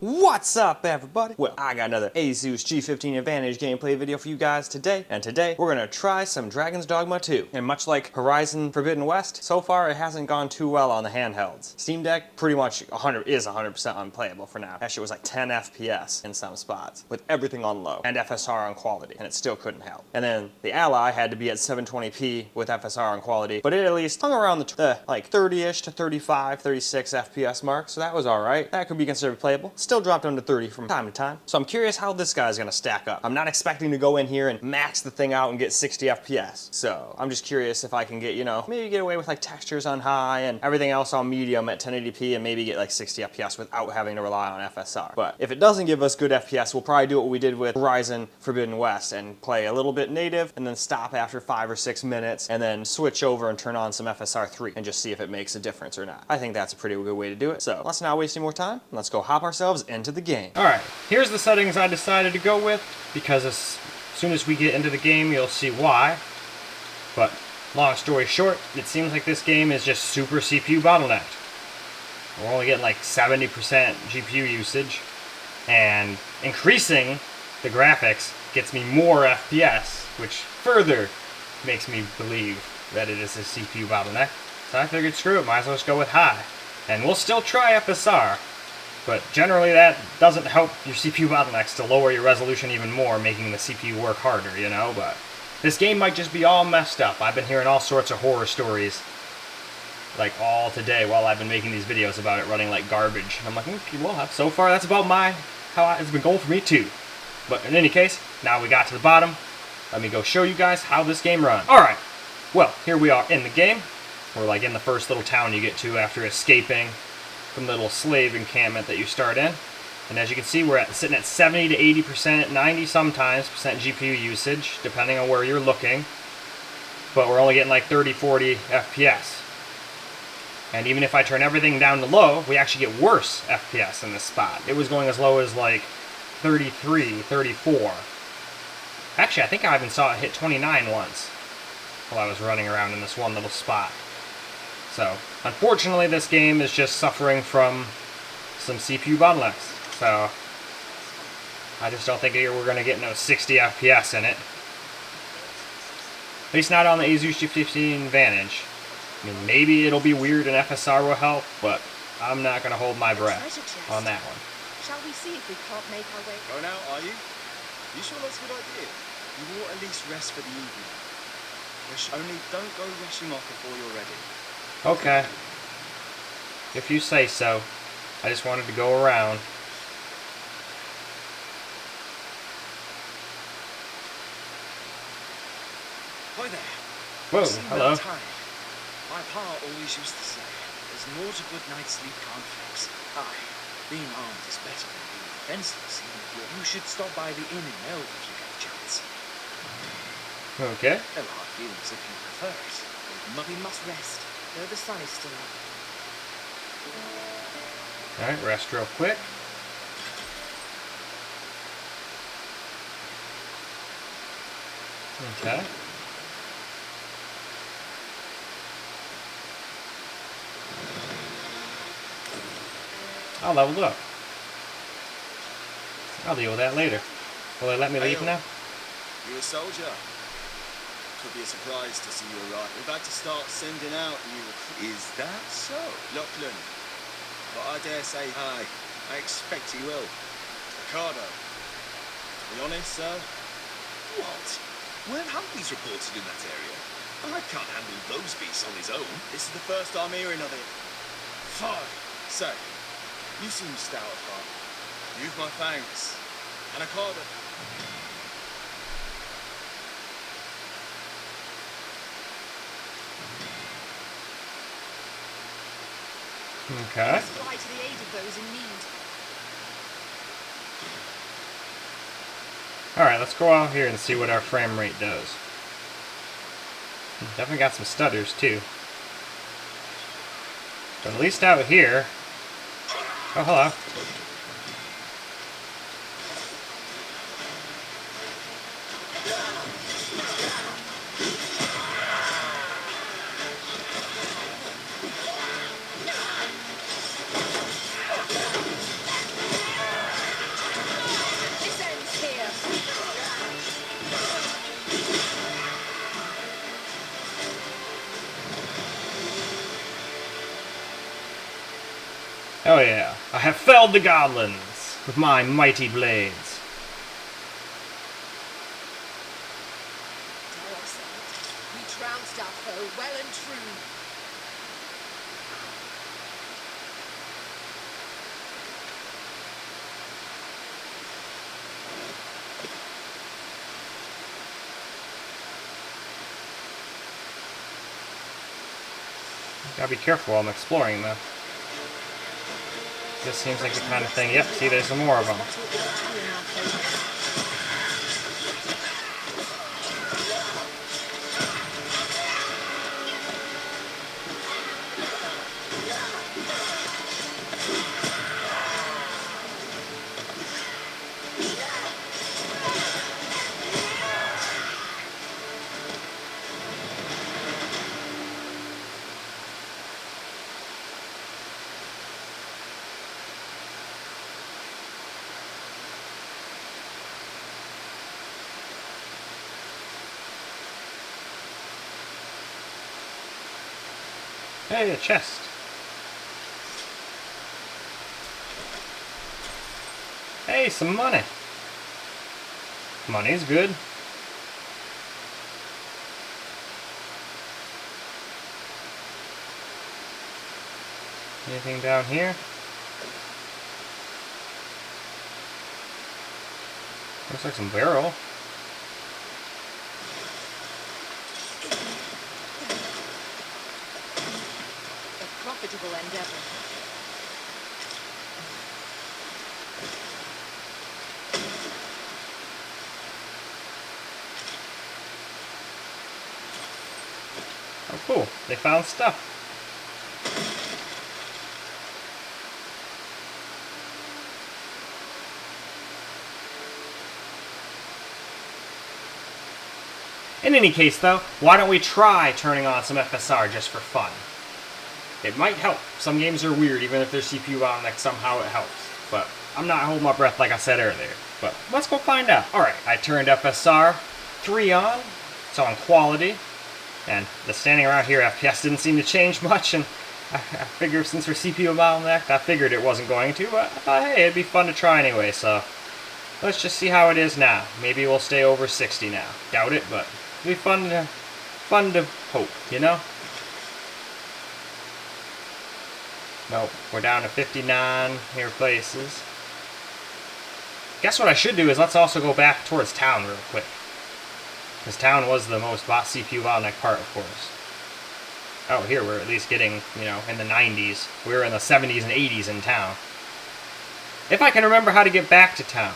What's up, everybody? Well, I got another Asus G15 Advantage gameplay video for you guys today, and today we're gonna try some Dragon's Dogma 2. And much like Horizon Forbidden West, so far it hasn't gone too well on the handhelds. Steam Deck pretty much 100% unplayable for now. That shit was like 10 FPS in some spots, with everything on low and FSR on quality, and it still couldn't help. And then the Ally had to be at 720p with FSR on quality, but it at least hung around the like 30-ish to 35, 36 FPS mark, so that was alright. That could be considered playable. Still dropped under 30 from time to time. So I'm curious how this guy's gonna stack up. I'm not expecting to go in here and max the thing out and get 60 FPS. So I'm just curious if I can get, you know, maybe get away with like textures on high and everything else on medium at 1080p and maybe get like 60 FPS without having to rely on FSR. But if it doesn't give us good FPS, we'll probably do what we did with Horizon Forbidden West and play a little bit native and then stop after 5 or 6 minutes and then switch over and turn on some FSR 3 and just see if it makes a difference or not. I think that's a pretty good way to do it. So let's not waste any more time. Let's go hop ourselves into the game. Alright, here's the settings I decided to go with, because as soon as we get into the game you'll see why. But long story short, it seems like this game is just super CPU bottlenecked. We're only getting like 70% GPU usage, and increasing the graphics gets me more FPS, which further makes me believe that it is a CPU bottleneck. So I figured, screw it, might as well just go with high. And we'll still try FSR. But generally that doesn't help your CPU bottlenecks to lower your resolution even more, making the CPU work harder, you know? But this game might just be all messed up. I've been hearing all sorts of horror stories, like all today while I've been making these videos about it running like garbage. And I'm like, okay, well, so far that's about how it's been going for me too. But in any case, now we got to the bottom. Let me go show you guys how this game runs. Alright, well, here we are in the game. We're like in the first little town you get to after escaping from the little slave encampment that you start in. And as you can see, we're sitting at 70 to 80%, 90 sometimes percent GPU usage, depending on where you're looking. But we're only getting like 30, 40 FPS. And even if I turn everything down to low, we actually get worse FPS in this spot. It was going as low as like 33, 34. Actually, I think I even saw it hit 29 once while I was running around in this one little spot. So, unfortunately, this game is just suffering from some CPU bottlenecks. So, I just don't think we're going to get no 60 FPS in it. At least not on the Asus G15 Advantage. I mean, maybe it'll be weird and FSR will help, but I'm not going to hold my breath on that one. Shall we see if we can't make our way? Going out, are you? You sure that's a good idea? You will at least rest for the evening. Only don't go rushing off before you're ready. Okay. If you say so. I just wanted to go around. Hi there. Whoa, hello. My pa always used to say, there's naught a good night's sleep can't fix. Aye, being armed is better than being defenseless. You should stop by the inn in Mel if you get a chance. Okay. No hard feelings if you prefer it. But we must rest. Though the sun is still up. Alright, rest real quick. Okay. I leveled up. I'll deal with that later. Will they let me leave now? You a soldier? Could be a surprise to see you arrive. We're about to start sending out new... Is that so? Lachlan. But I dare say hi. I expect he will. Ricardo. To be honest, sir. What? Weren't Humphreys reported in that area? I can't handle those beasts on his own. This is the first I'm hearing of it. Fine. So, you seem stout of heart. You've my thanks. And Ricardo. Okay. Let's fly to the aid of those in need. Alright, let's go out here and see what our frame rate does. Definitely got some stutters too. But at least out here... Oh, hello. Oh yeah, I have felled the goblins with my mighty blades. Dare I say it? We trounced our foe well and true. Gotta be careful while I'm exploring though. This seems like the kind of thing. Yep, see, there's some more of them. That's what we ought to do in our favour. Hey, a chest. Hey, some money. Money's good. Anything down here? Looks like some barrel. A profitable endeavour. Oh, cool. They found stuff. In any case, though, why don't we try turning on some FSR just for fun? It might help. Some games are weird, even if they're CPU bottleneck, somehow it helps. But I'm not holding my breath like I said earlier. But let's go find out. Alright, I turned FSR 3 on. It's on quality. And the standing around here FPS didn't seem to change much, and I figured since we're CPU bottlenecked, I figured it wasn't going to, but I thought, hey, it'd be fun to try anyway, so let's just see how it is now. Maybe we'll stay over 60 now. Doubt it, but it'll be fun to hope, you know? Nope, we're down to 59 here places. Guess what I should do is let's also go back towards town real quick. Because town was the most CPU bottleneck part, of course. Oh, here we're at least getting, you know, in the 90s. We were in the 70s and 80s in town. If I can remember how to get back to town.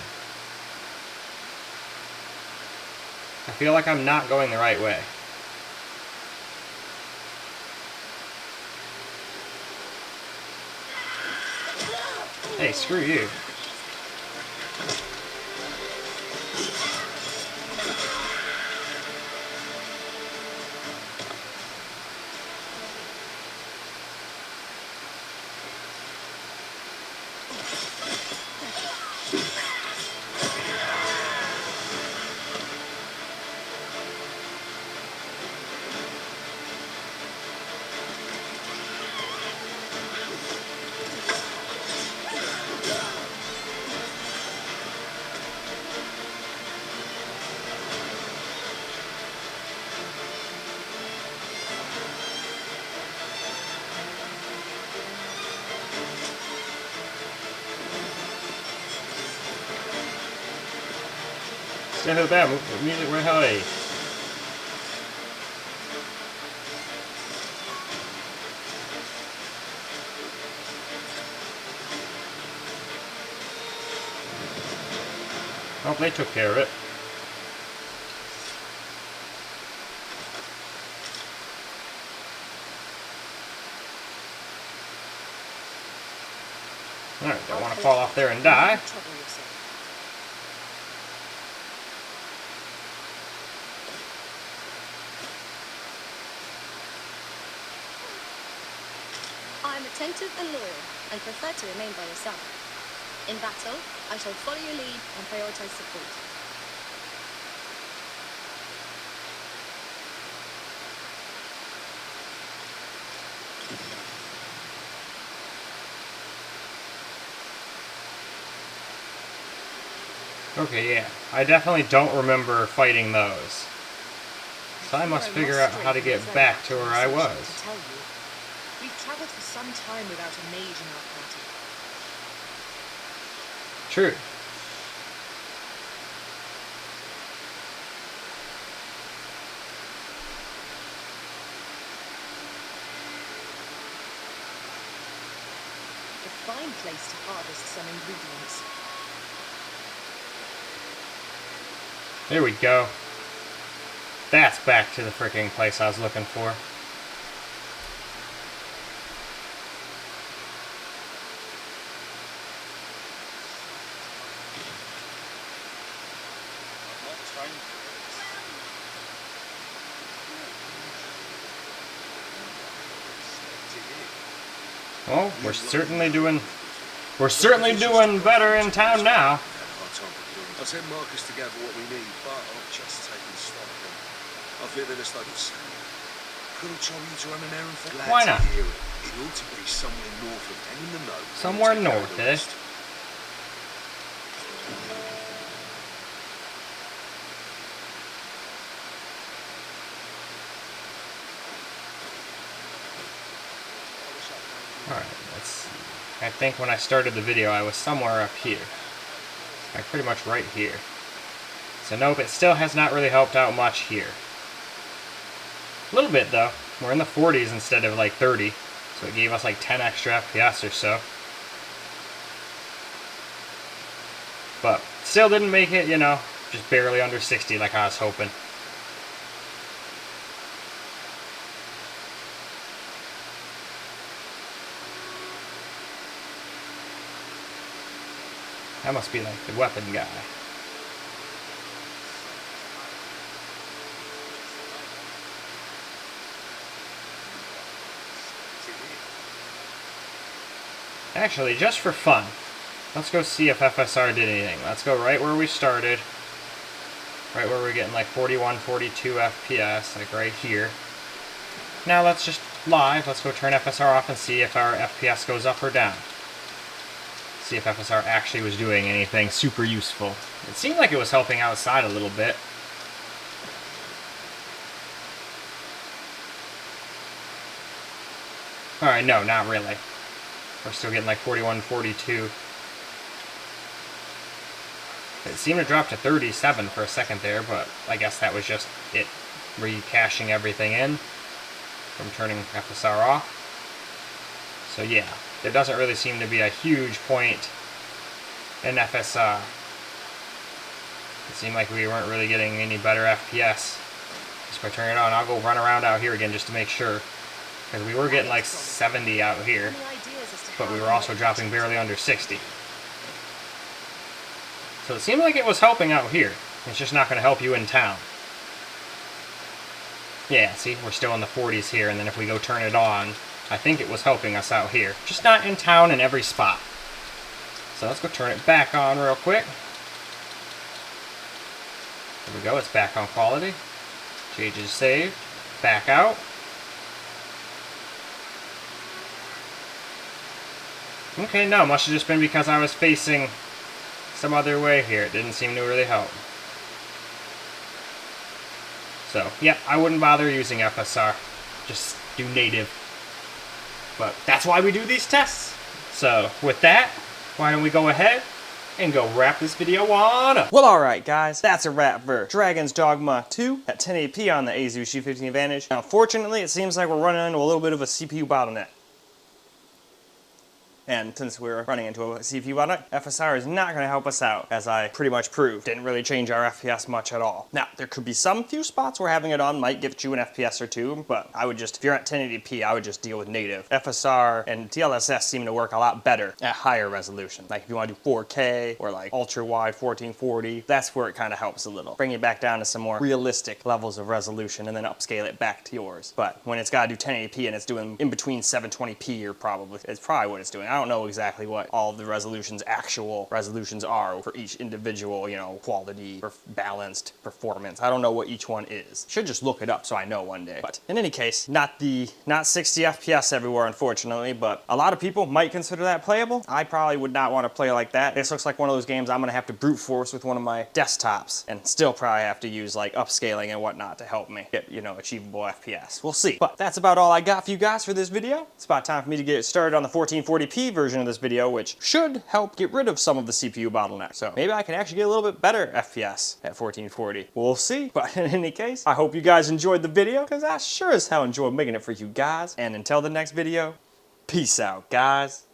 I feel like I'm not going the right way. Hey, screw you. Stay here there, music way high. Oh, they took care of it. Alright, don't want to fall off there and die. Trouble yourself. I am attentive and loyal, and prefer to remain by your side. In battle, I shall follow your lead and prioritize support. Okay, yeah. I definitely don't remember fighting those. So I must figure out how to get back to where I was. We've traveled for some time without a mage in our party. True. A fine place to harvest some ingredients. There we go. That's back to the freaking place I was looking for. Well, we're certainly doing better in town now. I'll send Marcus to gather what we need, but I've just taken stock and I feel that it's like a sound. Could have told you to run an errand for glad Why to not? hear it. It ought to be somewhere north of and in the know. Somewhere north, eh? Alright, let's see. I think when I started the video I was somewhere up here. Like pretty much right here. So nope, it still has not really helped out much here. A little bit though. We're in the 40s instead of like 30. So it gave us like 10 extra FPS or so. But still didn't make it, you know, just barely under 60 like I was hoping. That must be like the weapon guy. Actually, just for fun, let's go see if FSR did anything. Let's go right where we started. Right where we're getting like 41, 42 FPS, like right here. Now let's just live, let's go turn FSR off and see if our FPS goes up or down. See if FSR actually was doing anything super useful. It seemed like it was helping outside a little bit. Alright, no, not really. We're still getting like 41, 42. It seemed to drop to 37 for a second there, but I guess that was just it recaching everything in from turning FSR off. So yeah, there doesn't really seem to be a huge point in FSR. It seemed like we weren't really getting any better FPS. Just by turning it on, I'll go run around out here again just to make sure. Because we were getting like 70 out here, but we were also dropping barely under 60. So it seemed like it was helping out here. It's just not going to help you in town. Yeah, see, we're still in the 40s here, and then if we go turn it on, I think it was helping us out here. Just not in town in every spot. So let's go turn it back on real quick. There we go, it's back on quality. Changes saved. Back out. Okay, no, must have just been because I was facing some other way here. It didn't seem to really help. So, yeah, I wouldn't bother using FSR. Just do native. But that's why we do these tests. So, with that, why don't we go ahead and go wrap this video on up. Well, alright guys, that's a wrap for Dragon's Dogma 2 at 1080p on the Asus G15 Advantage. Now, unfortunately, it seems like we're running into a little bit of a CPU bottleneck. And since we're running into a CPU bottleneck, FSR is not going to help us out, as I pretty much proved. Didn't really change our FPS much at all. Now, there could be some few spots where having it on might give you an FPS or two, but I would just, if you're at 1080p, I would just deal with native. FSR and DLSS seem to work a lot better at higher resolution. Like if you want to do 4K or like ultra wide 1440, that's where it kind of helps a little. Bring it back down to some more realistic levels of resolution and then upscale it back to yours. But when it's got to do 1080p and it's doing in between 720p or probably, it's probably what it's doing. I don't know exactly what all of the actual resolutions are for each individual, you know, quality or balanced performance. I don't know what each one is. Should just look it up so I know one day. But in any case, not 60 FPS everywhere, unfortunately, but a lot of people might consider that playable. I probably would not want to play like that. This looks like one of those games I'm gonna have to brute force with one of my desktops and still probably have to use like upscaling and whatnot to help me get, you know, achievable FPS. We'll see. But that's about all I got for you guys for this video. It's about time for me to get started on the 1440p version of this video, which should help get rid of some of the CPU bottlenecks. So maybe I can actually get a little bit better FPS at 1440. We'll see. But in any case, I hope you guys enjoyed the video, because I sure as hell enjoyed making it for you guys. And until the next video, peace out, guys.